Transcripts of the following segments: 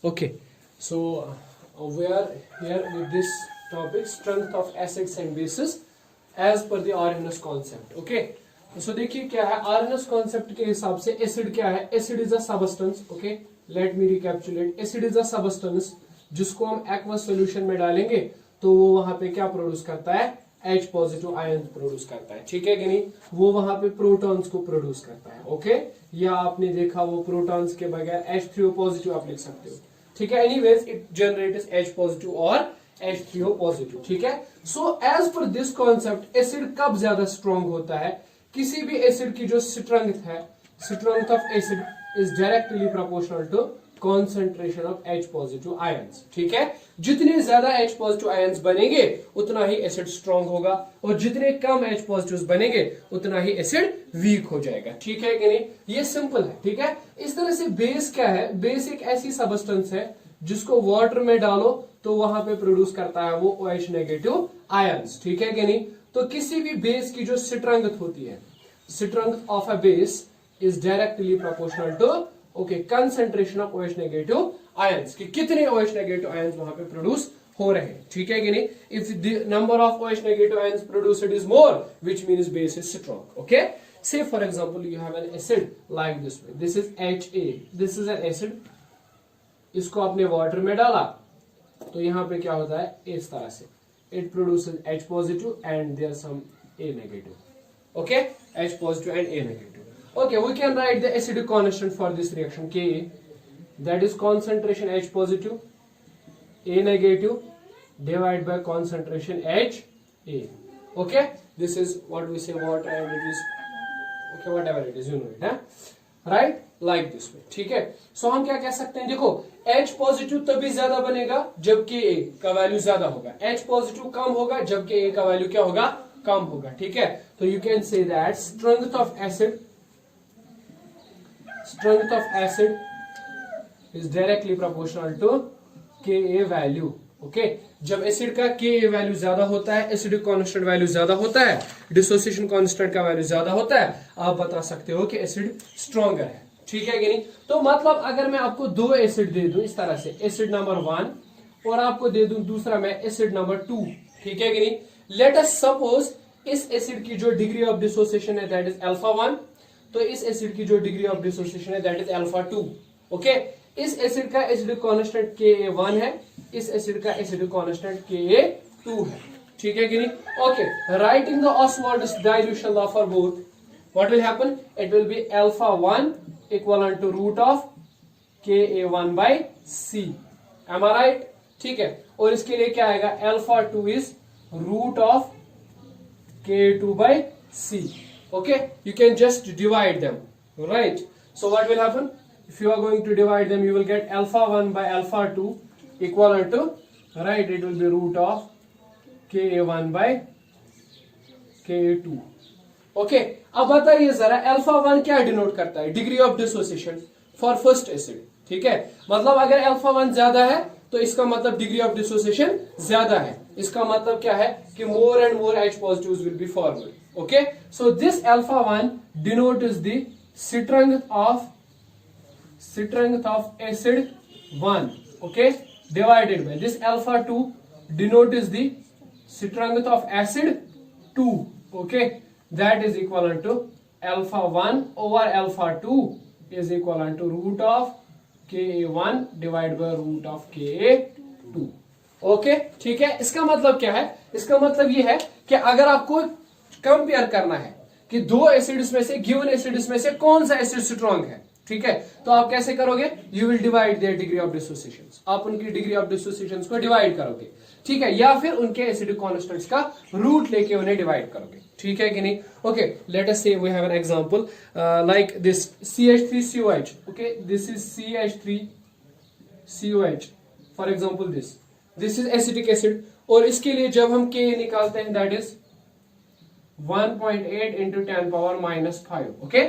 Okay, so we are here with this topic, strength of acids and bases as per the Arrhenius concept. Okay, so देखिए क्या है Arrhenius concept के हिसाब से acid क्या है? Acid is a substance. Okay, let me recapitulate. Acid is a substance जिसको हम aqueous solution में डालेंगे तो वो वहां पे क्या प्रोड्यूस करता है? H पॉजिटिव आयन प्रोड्यूस करता है, ठीक है कि नहीं? वो वहां पे प्रोटॉन्स को प्रोड्यूस करता है. ओके, या आपने देखा वो प्रोटॉन्स के बगैर H3O पॉजिटिव आप लिख सकते हो, ठीक है. Anyways it generates H positive और H3O पॉजिटिव, ठीक है. So as per this concept acid कब ज्यादा स्ट्रॉन्ग होता है? किसी भी एसिड की जो स्ट्रेंथ है, strength of acid is directly proportional to concentration of H positive ions, ठीक है. जितने ज्यादा H पॉजिटिव आयंस बनेंगे उतना ही एसिड स्ट्रॉन्ग होगा और जितने कम H पॉजिटिव बनेंगे उतना ही एसिड वीक हो जाएगा, ठीक है कि नहीं? ये सिंपल है, ठीक है. इस तरह से बेस क्या है? बेस एक ऐसी सबस्टेंस है जिसको वाटर में डालो तो वहां पे प्रोड्यूस करता है वो OH नेगेटिव आयंस, ठीक है कि नहीं? तो किसी भी बेस की जो स्ट्रेंथ होती है, strength of a base is directly proportional to concentration of OH negative ions, कि कितने OH नेगेटिव आयंस वहां पे प्रोड्यूस हो रहे हैं, ठीक है कि नहीं? If the number of OH negative ions produced is more, which means base is strong. Okay, say for example you have an acid like this way, this is Ha, this is an acid. इसको आपने water में डाला तो यहां पे क्या होता है? इस तरह से it produces H positive and there some A negative. Okay, H positive and A negative. Okay, we can write the acidic constant for this reaction Ka, that is concentration H positive, A negative divided by concentration H A. Okay, this is what we say water and it is okay, whatever it is, you know it, huh? Right, like this way, ठीक है. सो हम क्या कह सकते हैं? देखो, H positive तभी ज्यादा बनेगा जबकि A का वैल्यू ज्यादा होगा, H पॉजिटिव कम होगा जबकि A का वैल्यू क्या होगा? कम होगा, ठीक है. तो you can say that strength of acid is directly proportional to Ka value. Okay, जब एसिड का Ka वैल्यू ज्यादा होता है, एसिडिक कांस्टेंट वैल्यू ज्यादा होता है, डिसोसिएशन कांस्टेंट का वैल्यू ज्यादा होता है, आप बता सकते हो कि एसिड स्ट्रॉन्गर है, ठीक है कि नहीं? तो मतलब अगर मैं आपको दो एसिड दे दूं इस तरह से, एसिड नंबर 1 और आपको दे दूं दूसरा मैं एसिड नंबर 2, ठीक है कि नहीं? लेट अस सपोज इस एसिड की जो डिग्री ऑफ डिसोसिएशन है दैट इज अल्फा 1, तो इस एसिड की जो डिग्री ऑफ डिसोसिएशन है दैट इज अल्फा 2. ओके, इस एसिड का एसिडिक कांस्टेंट Ka1 है, इस एसिड का एसिडिक कांस्टेंट Ka2 है, ठीक है कि नहीं? Okay, writing the Ostwald's dilution law for both, what will happen? It will be alpha 1 equal to root of Ka1 by C. Am I right? ठीक है. और इसके लिए क्या आएगा? Alpha 2 is root of Ka2 by C. Okay, you can just divide them, right? So what will happen? If you are going to divide them, you will get alpha 1 by alpha 2 equal to, right, it will be root of Ka1 by Ka2. Okay, अब बताइए जरा alpha 1 क्या denote करता है? Degree of dissociation for first acid, ठीक है. मतलब अगर अल्फा 1 ज्यादा है तो इसका मतलब डिग्री ऑफ डिसोसिएशन ज्यादा है. इसका मतलब क्या है कि more and more H positives will be formed. Okay, so this alpha 1 denotes the strength of acid 1, okay, divided by this alpha 2 denotes the strength of acid 2, okay, that is equal to alpha 1 over alpha 2 is equal to root of Ka1 divided by root of Ka2. Okay, ठीक है. इसका मतलब क्या है? इसका मतलब ये है कि अगर आपको कंपेयर करना है कि दो एसिड्स में से, गिवन एसिड्स में से कौन सा एसिड स्ट्रॉन्ग है, ठीक है, तो आप कैसे करोगे? You will divide there degree of dissociation, आप उनकी डिग्री ऑफ डिसोसिएशन को डिवाइड करोगे, ठीक है, या फिर उनके एसिडिक कांस्टेंट्स का रूट लेके उन्हें डिवाइड करोगे, ठीक है कि नहीं? Okay, let us say we have an example like this CH3COH. Okay, this is CH3COH for example. This is acetic acid और इसके लिए जब हम Ka निकालते हैं that is 1.8 into 10 power minus 5. Okay,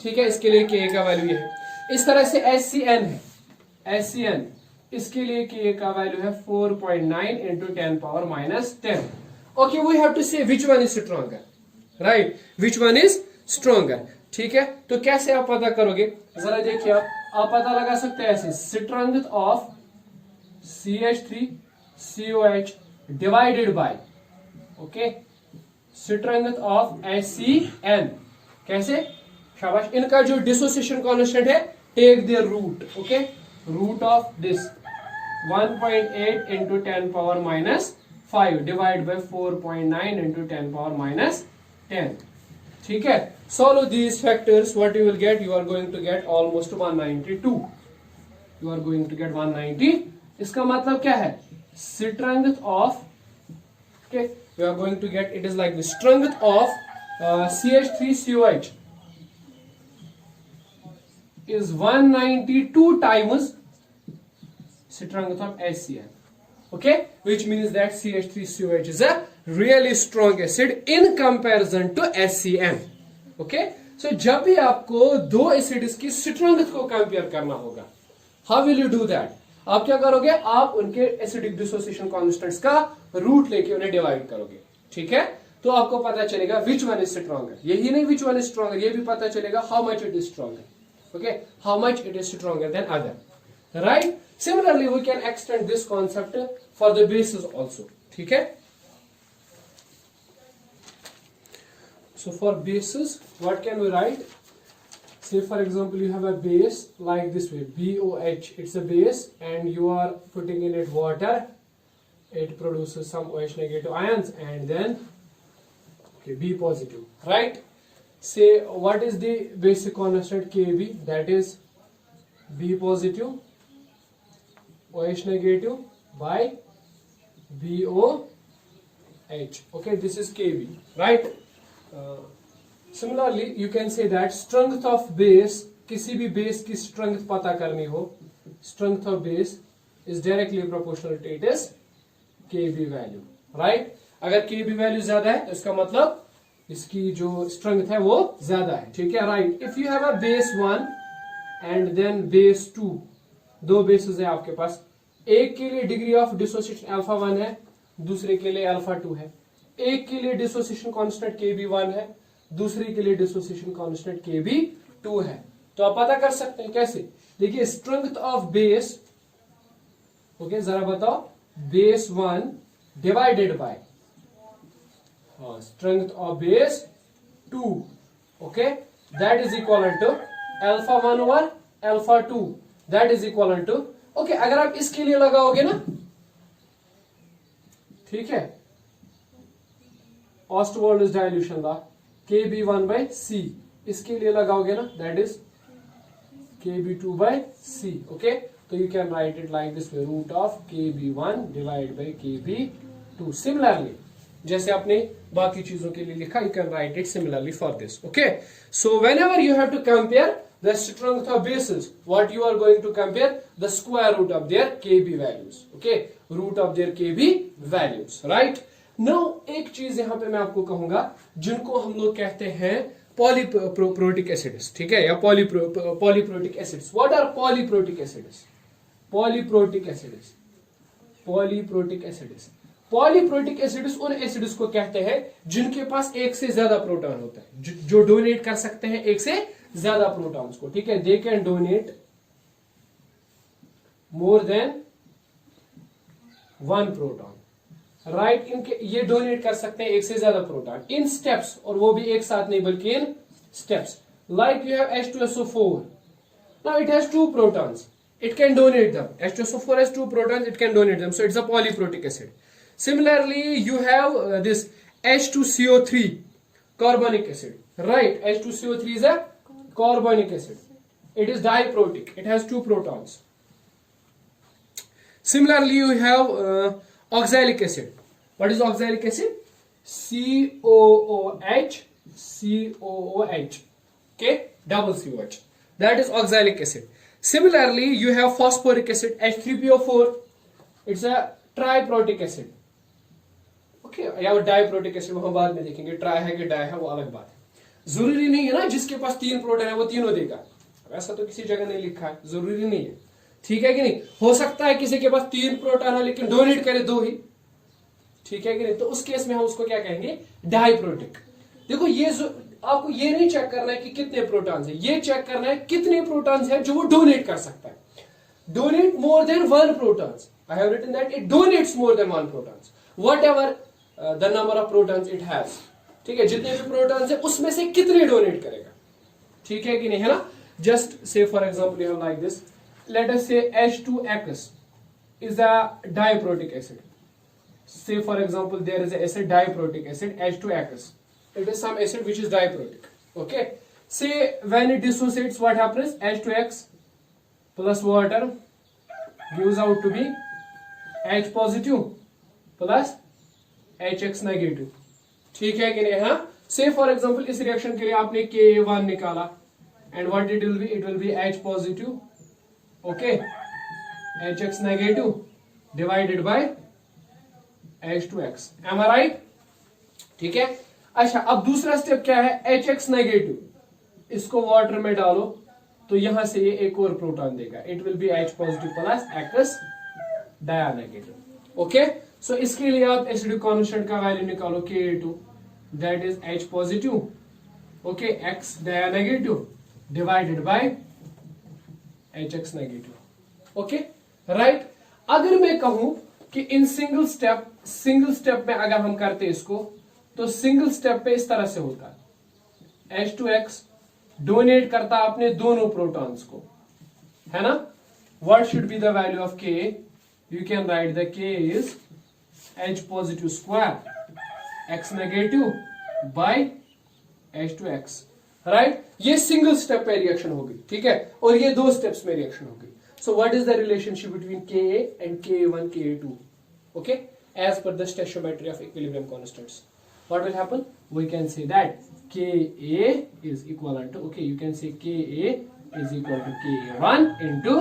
ठीक है, इसके लिए Ka का वैल्यू ये है. इस तरह से HCN है, HCN इसके लिए Ka का वैल्यू है 4.9 into 10 power minus 10. Okay, we have to say which one is stronger, right, which one is stronger, ठीक है. तो कैसे आप पता करोगे? जरा देखिए, आप पता लगा सकते हैं ऐसे, strength of CH3COH divided by, okay, strength of HCN। कैसे? शाबाश। इनका जो डिसोसिएशन कांस्टेंट है, take their root, okay, root of this 1.8 into 10 power minus 5 divide by 4.9 into 10 power minus 10। ठीक है, solve these factors, what you will get, you are going to get almost 192, you are going to get 190। इसका मतलब क्या है? Strength of, okay, we are going to get, it is like the strength of CH3COH is 192 times strength of HCN, okay, which means that CH3COH is a really strong acid in comparison to HCN, okay। so जब भी आपको दो acids की strength को compare करना होगा, how will you do that? आप क्या करोगे? आप उनके एसिडिक डिसोसिएशन कांस्टेंट्स का रूट लेके उन्हें डिवाइड करोगे, ठीक है, तो आपको पता चलेगा विच वन इज स्ट्रॉन्गर। यही नहीं विच वन इज स्ट्रॉन्गर, ये भी पता चलेगा how much it is stronger, okay, how much it is stronger than other, right. Similarly we can extend this concept for the basis also, ठीक है। So for basis what can we write? Say for example you have a base like this way, BOH, it's a base and you are putting in it water, it produces some OH negative ions and then, okay, B positive, right? Say what is the basic constant Kb, that is B positive OH negative by BOH, okay, this is Kb, right? Similarly you can say that strength of base, किसी भी base की strength पता करनी हो, strength of base is directly proportional to its Kb value, right? अगर Kb value ज्यादा है तो इसका मतलब इसकी जो स्ट्रेंथ है वो ज्यादा है, ठीक है, right. If you have a base 1 and then base 2, दो बेसेस है आपके पास, एक के लिए डिग्री ऑफ डिसोसिएशन अल्फा 1 है, दूसरे के लिए अल्फा 2 है, एक के लिए डिसोसिएशन कांस्टेंट Kb1 है, दूसरे के लिए डिसोसिएशन कांस्टेंट Kb2 है। तो आप पता कर सकते हैं कैसे? देखिए स्ट्रेंथ ऑफ बेस, ओके, जरा बताओ, base 1 divided by strength of base 2, okay, that is equal to alpha 1 over alpha 2, that is equal to, okay, अगर आप इसके लिए लगाओगे ना, ठीक है, Ostwald's dilution law, Kb1 by C, इसके लिए लगाओगे ना, that is Kb2 by C, okay. तो you can write it like this way, root of Kb1 divide by Kb2। Similarly जैसे आपने बाकी चीजों के लिए लिखा, you can write it similarly for this, okay. So whenever you have to compare the strength of basis, what you are going to compare? The square root of their Kb values, okay, root of their Kb values, right. No एक चीज यहां पे मैं आपको कहूंगा, जिनको हम लोग कहते हैं पॉलीप्रोटिक एसिड्स, ठीक है, या polyprotic acids. What are polyprotic acids? Polyprotic acids, polyprotic acids, polyprotic acids उन एसिड्स को कहते हैं जिनके पास एक से ज्यादा प्रोटॉन होता है, जो डोनेट कर सकते हैं एक से ज्यादा प्रोटॉन्स को, ठीक है, they can donate more than 1 proton, right. इनके ये डोनेट कर सकते हैं एक से ज्यादा प्रोटॉन इन स्टेप्स, और वो भी एक साथ नहीं बल्कि in steps. Like you have H2SO4, now it has 2 protons, it can donate them. H2SO4 has 2 protons, it can donate them, so it's a polyprotic acid. Similarly you have this H2CO3 carbonic acid, right? H2CO3 is a carbonic acid, it is diprotic, it has 2 protons. Similarly you have oxalic acid. What is oxalic acid? COOH, COOH, okay, double COH, that is oxalic acid. Similarly you have phosphoric acid, H3PO4, it's a triprotic acid, okay, या diprotic acid वहां बाद में देखेंगे, try है कि die है वो अलग बात है। जरूरी नहीं है ना जिसके पास 3 प्रोटॉन है वो तीनों देगा, ऐसा तो किसी जगह नहीं लिखा है, जरूरी नहीं है, ठीक है कि नहीं। हो सकता है किसी के पास 3 प्रोटॉन है लेकिन डोनेट करे 2 ही, ठीक है कि नहीं, तो उस केस में हम उसको क्या कहेंगे? डाइप्रोटिक। देखो ये जो आपको ये नहीं चेक करना है कि कितने प्रोटॉन्स है, ये चेक करना है कितने प्रोटॉन्स है जो वो डोनेट कर सकता है. Donate more than 1 protons. I have written that it donates more than 1 protons whatever the number of protons it has. ठीक है, जितने भी प्रोटॉन्स है उसमें से कितने डोनेट करेगा. ठीक है कि नहीं, है ना. Just say for example you have like this, late us से H2X is a diprotic acid. Say for example there is a acid diprotic acid H2X. It is some acid which is diprotic. Okay. Say when it dissociates, what happens? H2X plus water gives out to be H positive plus HX negative. ठीक है कि नहीं, हाँ. Say for example इस reaction के लिए आपने Ka1 निकाला and what it will be? It will be H positive. Okay. HX negative divided by H2X. Am I right? ठीक है. अच्छा, अब दूसरा स्टेप क्या है? HX negative. इसको वाटर में डालो तो यहां से ये एक और प्रोटॉन देगा. It will be H positive plus X dianegative. Okay. So इसके लिए आप एसिडिक कांस्टेंट का वैल्यू निकालो Ka2, that is H positive. Okay, X dianegative divided by HX negative. Okay, right. अगर मैं कहूं कि इन सिंगल स्टेप में अगर हम करते इसको, तो सिंगल स्टेप पे इस तरह से होता है. H2X डोनेट करता अपने दोनों प्रोटॉन्स को, है ना. What should be the value of K? You can write the K is H positive square X negative by H2X. Right. ये सिंगल स्टेप पे रिएक्शन होगी. ठीक है, और ये 2 स्टेप्स में रिएक्शन होगी. So what is the relationship between Ka and Ka1, Ka2? Okay, as per the stoichiometry of equilibrium constants, what will happen? We can say that Ka is equivalent to, okay, you can say Ka is equal to Ka1 into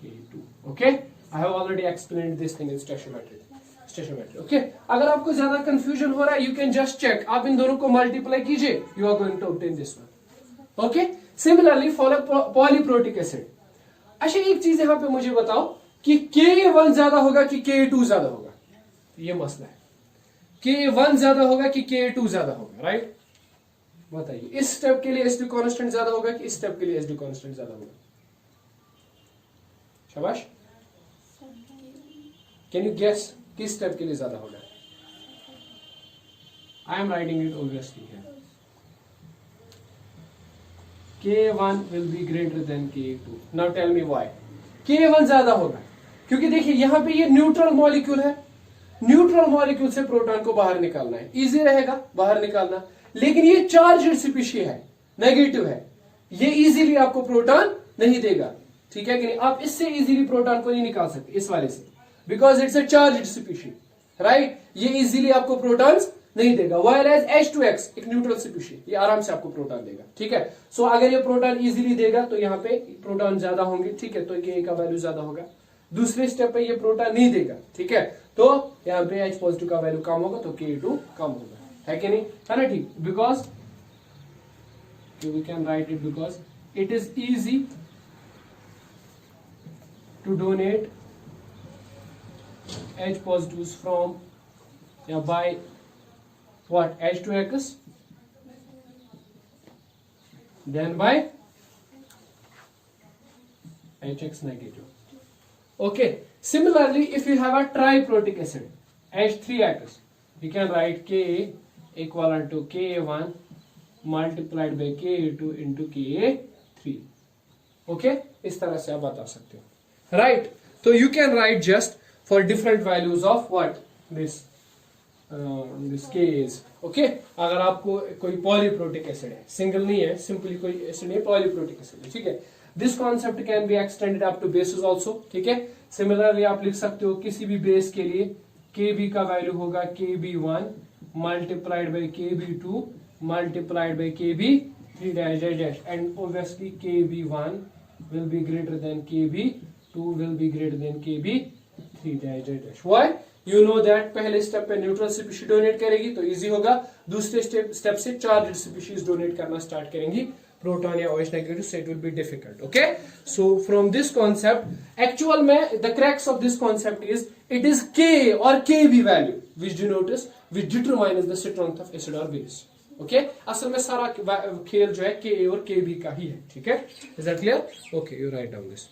Ka2. Okay, I have already explained this thing in stoichiometry. Okay, अगर आपको ज्यादा confusion हो रहा है, you can just check. आप इन दोनों को multiply कीजिए, you are going to obtain this one. Okay, similarly for a polyprotic acid. अच्छा, एक चीज यहां पे मुझे बताओ कि Ka1 ज्यादा होगा कि Ka2 ज्यादा होगा. ये मसला है. Ka1 ज्यादा होगा कि Ka2 ज्यादा होगा, राइट. बताइए, इस स्टेप के लिए एसिडिक कांस्टेंट ज्यादा होगा कि इस स्टेप के लिए एसिडिक कांस्टेंट ज्यादा होगा? शाबाश. कैन यू गेस किस स्टेप के लिए ज्यादा होगा? I am writing it obviously here. K1 will be greater than K2. Now tell me why. K1 ज्यादा होगा क्योंकि देखिए यहां पे ये न्यूट्रल मॉलिक्यूल है. न्यूट्रल मॉलिक्यूल से प्रोटॉन को बाहर निकालना है, इजी रहेगा बाहर निकालना. लेकिन ये चार्ज्ड स्पीशीज है, नेगेटिव है, ये इजीली आपको प्रोटॉन नहीं देगा. ठीक है कि नहीं. आप इससे इजीली प्रोटॉन को नहीं निकाल सकते इस वाले से, because it's a charged species, right. ये इजीली आपको प्रोटॉन्स नहीं देगा. वाइल एज H2X एक न्यूट्रल स्पीशीज, ये आराम से आपको प्रोटॉन देगा. ठीक है. सो अगर ये प्रोटॉन इजीली देगा तो यहाँ पे प्रोटॉन ज्यादा होंगे. ठीक है, तो Ka का वैल्यू ज्यादा होगा. दूसरे स्टेप पे ये प्रोटॉन नहीं देगा. ठीक है, तो यहाँ पे H पॉजिटिव का वैल्यू कम होगा तो Ka2 कम होगा. है कि नहीं, है ना. ठीक, because we can write it because it is easy to donate H positives from by what? H2X then by HX negative. Okay, similarly if you have a triprotic acid H3X, you can write Ka equivalent to Ka1 multiplied by Ka2 into Ka3. Okay, इस तरह से आप बता सकते हो, right? So you can write just for different values of what this K is. Okay, अगर आपको कोई पॉलीप्रोटिक एसिड है, सिंगल नहीं है, सिंपली कोई एसिड नहीं, पॉलीप्रोटिक एसिड है. ठीक है, this concept can be extended up to basis also. ठीक है, सिमिलरली आप लिख सकते हो किसी भी बेस के लिए Kb का वैल्यू होगा Kb1 multiplied by Kb2 multiplied by Kb3 dash dash dash, and obviously Kb1 will be greater than Kb2 will be greater than Kb3 dash dash dash. Why? You know that पहले step पे neutral species donate करेगी तो easy होगा. दूसरे step से charged species donate करना start करेंगी, proton या OH negative, so it will be difficult. Okay, so from this concept actual में the crux of this concept is it is K or Kb value which determines the strength of acid or base. Okay असल में सारा खेल जो है के और के बी का ही है, ठीक है, is that clear? Okay, you write down this.